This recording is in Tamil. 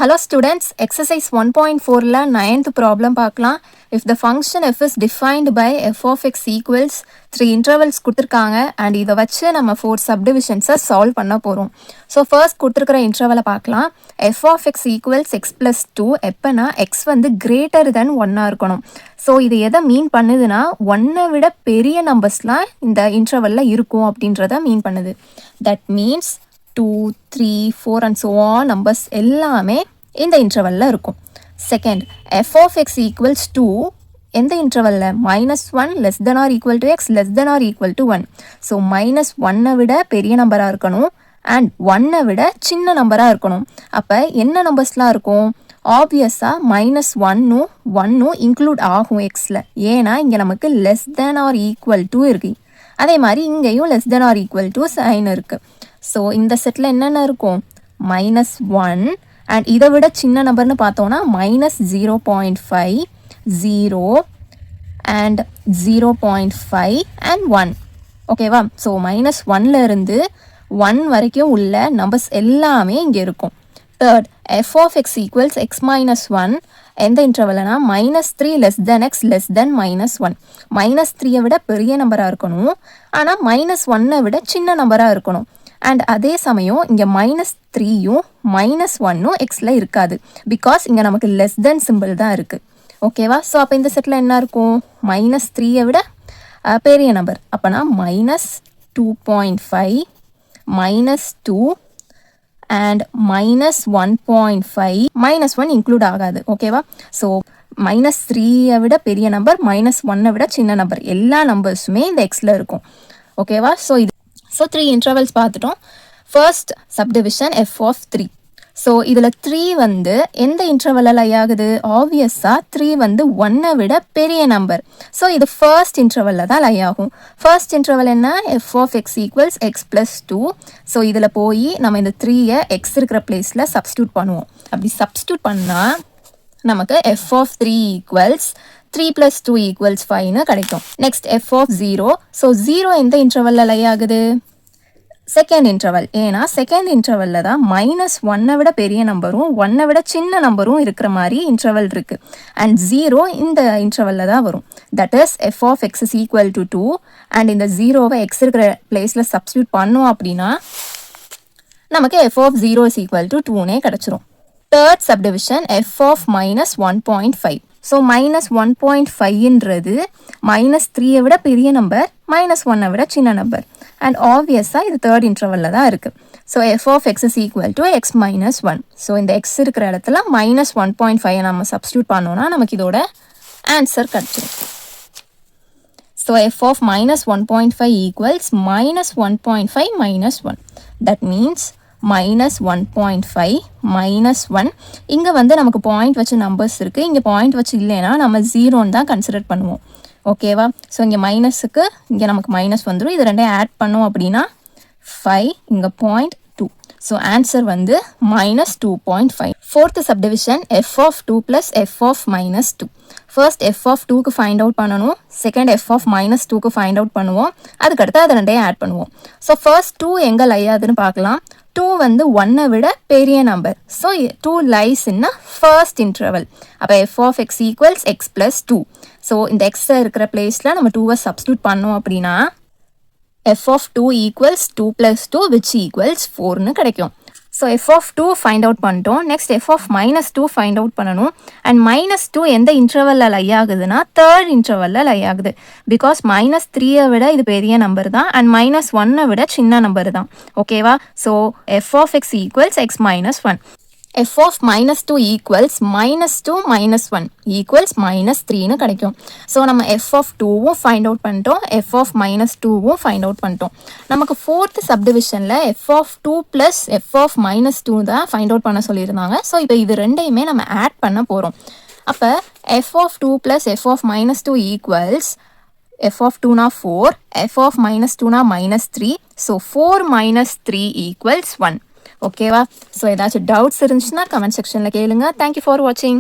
Hello students, exercise 1.4 la 9th problem பார்க்கலாம். If the function f is defined by f of x equals 3 intervals கொடுத்திருக்காங்க and இதை வச்சு நம்ம 4 subdivisions solve பண்ண போறோம். So first கொடுத்திருக்கிற interval பார்க்கலாம். f of x equals x plus 2 எப்பனா x வந்து greater than 1 இருக்கணும். So இது எதை மீன் பண்ணுதுன்னா 1 விட பெரிய நம்பர்ஸ்லாம் இந்த intervalல இருக்கும் அப்படின்றத மீன் பண்ணுது. That means 2, 3, 4 and so on numbers எல்லாமே இந்த இன்டர்வல்ல இருக்கும். Second f of x equals 2 எந்த இன்டர்வல்ல -1 less than or equal to x less than or equal to 1. So -1 விட பெரிய நம்பரா இருக்கணும் அண்ட் 1 விட சின்ன நம்பரா இருக்கணும். அப்போ என்ன நம்பர்ஸ்லாம் இருக்கும்? ஆப்வியஸாக -1ம் 1ம் இன்க்ளூட் ஆகும் எக்ஸில். ஏன்னா இங்கே நமக்கு less than or equal to இருக்கு. அதே மாதிரி இங்கேயும் less than or equal to sign இருக்குது. ஸோ இந்த செட்டில் என்னென்ன இருக்கும்? -1 அண்ட் இதை விட சின்ன நம்பர்னு பார்த்தோன்னா -0.5 0 அண்ட் 0.5 அண்ட் 1. ஓகேவா? ஸோ -1ல இருந்து 1 வரைக்கும் உள்ள நம்பர்ஸ் எல்லாமே இங்கே இருக்கும். Third f of x equals x minus 1 எந்த இன்டர்வல்னா -3 less than x less than -1. -3 விட பெரிய நம்பராக இருக்கணும், ஆனால் -1 விட சின்ன நம்பராக இருக்கணும். அண்ட் அதே சமயம் இங்கே -3யும் -1ம் எக்ஸில் இருக்காது, பிகாஸ் இங்கே நமக்கு லெஸ் தென் சிம்பிள் தான் இருக்குது. ஓகேவா? ஸோ அப்போ இந்த செட்டில் என்ன இருக்கும்? -3 விட பெரிய நம்பர். அப்போனா -2.5 -2 அண்ட் -1.5 -1 இன்க்ளூட் ஆகாது. ஓகேவா? ஸோ -3 விட பெரிய நம்பர், -1 விட சின்ன நம்பர், எல்லா நம்பர்ஸுமே இந்த எக்ஸில் இருக்கும். ஓகேவா? ஸோ 3 இன்டர்வல்ஸ் பார்த்துட்டோம். First subdivision f of 3. So இதில் 3 வந்து எந்த இன்டர்வலில் லை ஆகுது? ஆப்வியஸாக 3 வந்து 1 விட பெரிய நம்பர். ஸோ இது ஃபர்ஸ்ட் இன்டர்வலில் தான் லை ஆகும். ஃபர்ஸ்ட் இன்டர்வல் என்ன? f of x equals x plus 2. So இதில் போய் நம்ம இந்த 3யை x இருக்கிற பிளேஸில் சப்ஸ்டியூட் பண்ணுவோம். அப்படி சப்ஸ்டியூட் பண்ணால் நமக்கு f of 3 equals 3 plus 2 equals 5னு கிடைக்கும். Next f of 0. ஸோ 0 எந்த இன்டர்வலில் லை ஆகுது? Second interval. ஏன்னா செகண்ட் இன்டர்வலில் தான் -1 விட பெரிய நம்பரும் 1 விட சின்ன நம்பரும் இருக்கிற மாதிரி இன்டர்வல் இருக்குது. அண்ட் 0 இந்த இன்டர்வலில் தான் வரும். That is f of x is equal to 2. And இந்த 0வை x இருக்கிற பிளேஸில் சப்ஸ்டியூட் பண்ணோம் அப்படின்னா நமக்கு f of 0 is equal to 2னே கிடச்சிரும். Third subdivision f of -1.5. So -1.5ன்றது -3யை விட பெரிய நம்பர், -1 விட சின்ன நம்பர். அண்ட் ஆப்வியஸாக இது தேர்ட் இன்டர்வலில் தான் இருக்குது. So f of x is equal to x minus 1. So இந்த x இருக்கிற இடத்துல -1.5 நம்ம சப்ஸ்டியூட் பண்ணோன்னா நமக்கு இதோட ஆன்சர் கிடச்சிடும். So f of -1.5 equals -1.5 -1. That means -1.5 -1. இங்கே வந்து நமக்கு பாயிண்ட் வச்சு நம்பர்ஸ் இருக்குது. இங்கே பாயிண்ட் வச்சு இல்லைன்னா நம்ம 0ன்னு தான் கன்சிடர் பண்ணுவோம். ஓகேவா? ஸோ இங்கே மைனஸுக்கு இங்கே நமக்கு மைனஸ் வந்துடும். இது ரெண்டையும் ஆட் பண்ணோம் அப்படின்னா 5, இங்கே 0.2. ஸோ ஆன்சர் வந்து -2.5. Fourth subdivision f of 2 plus f of -2. First f of 2க்கு ஃபைண்ட் அவுட் பண்ணணும். செகண்ட் f of -2க்கு ஃபைண்ட் அவுட் பண்ணுவோம். அதுக்கடுத்து அதை ரெண்டையும் ஆட் பண்ணுவோம். ஸோ ஃபர்ஸ்ட் 2 எங்கே லையாதுன்னு பார்க்கலாம். 2 வந்து 1 விட பெரிய number. So 2 lies in first interval. அப்போ f of x equals x plus 2. So இந்த x இருக்கிற பிளேஸில் நம்ம 2வை சப்ஸ்டியூட் பண்ணோம் அப்படின்னா f of 2 equals 2 plus 2 which equals 4னு கிடைக்கும். So f of 2 find out பண்ணிட்டோம். Next f of -2 find out பண்ணணும். அண்ட் -2 எந்த இன்டர்வலில் லை ஆகுதுன்னா தேர்ட் இன்டர்வலில் லை ஆகுது. பிகாஸ் -3யை விட இது பெரிய நம்பர் தான் அண்ட் -1 விட சின்ன நம்பர் தான். ஓகேவா? So f of x equals x minus 1. f of -2 equals -2 -1 equals -3னு கிடைக்கும். ஸோ நம்ம f of 2வும் ஃபைண்ட் அவுட் பண்ணிட்டோம், f of -2வும் ஃபைண்ட் அவுட் பண்ணிட்டோம். நமக்கு fourth சப்டிவிஷனில் f of 2 plus f of -2 தான் ஃபைண்ட் அவுட் பண்ண சொல்லியிருந்தாங்க. ஸோ இப்போ இது ரெண்டையுமே நம்ம ஆட் பண்ண போகிறோம். அப்போ f of 2 plus f of -2 equals f of 2 4, f of -2 -3. So 4 - 3 equals 1. ஓகேவா? ஸோ ஏதாச்சும் டவுட்ஸ் இருந்துச்சுன்னா கமெண்ட் செக்ஷனில் கேளுங்க. தேங்க்யூ ஃபார் வாட்சிங்.